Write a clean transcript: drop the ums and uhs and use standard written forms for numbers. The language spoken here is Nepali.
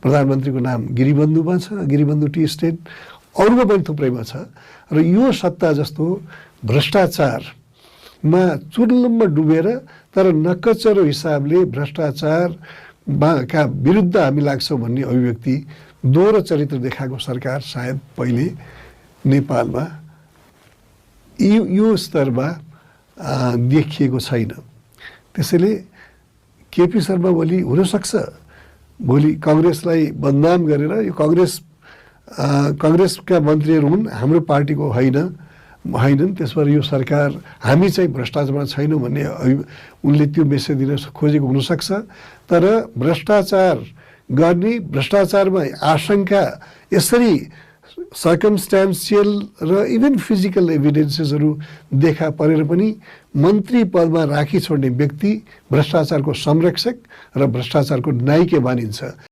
प्रधानमन्त्रीको नाम गिरिबन्धुमा छ, गिरिबन्धु टी स्टेट, अरूमा पनि थुप्रैमा छ। र यो सत्ता जस्तो भ्रष्टाचारमा चुर्लुममा डुबेर तर नकचरो हिसाबले भ्रष्टाचारका विरुद्ध हामी लाग्छौँ भन्ने अभिव्यक्ति दोहोरो चरित्र देखाएको सरकार सायद पहिले नेपालमा यो स्तरमा देखिएको छैन। त्यसैले केपी शर्मा ओली हुनसक्छ भोलि काङ्ग्रेसलाई बदनाम गरेर यो काङ्ग्रेसका मन्त्रीहरू हुन्, हाम्रो पार्टीको होइनन्, त्यसबाट यो सरकार हामी चाहिँ भ्रष्टाचारमा छैनौँ भन्ने उनले त्यो मेसेज दिन खोजेको हुनसक्छ। तर भ्रष्टाचार गर्ने, भ्रष्टाचारमा आशंका यसरी सर्कमस्टान्सियल र इभन फिजिकल एभिडेन्सेसहरू देखा परेर पनि मन्त्री पदमा राखी छोड्ने व्यक्ति भ्रष्टाचारको संरक्षक र भ्रष्टाचारको नायिके मानिन्छ।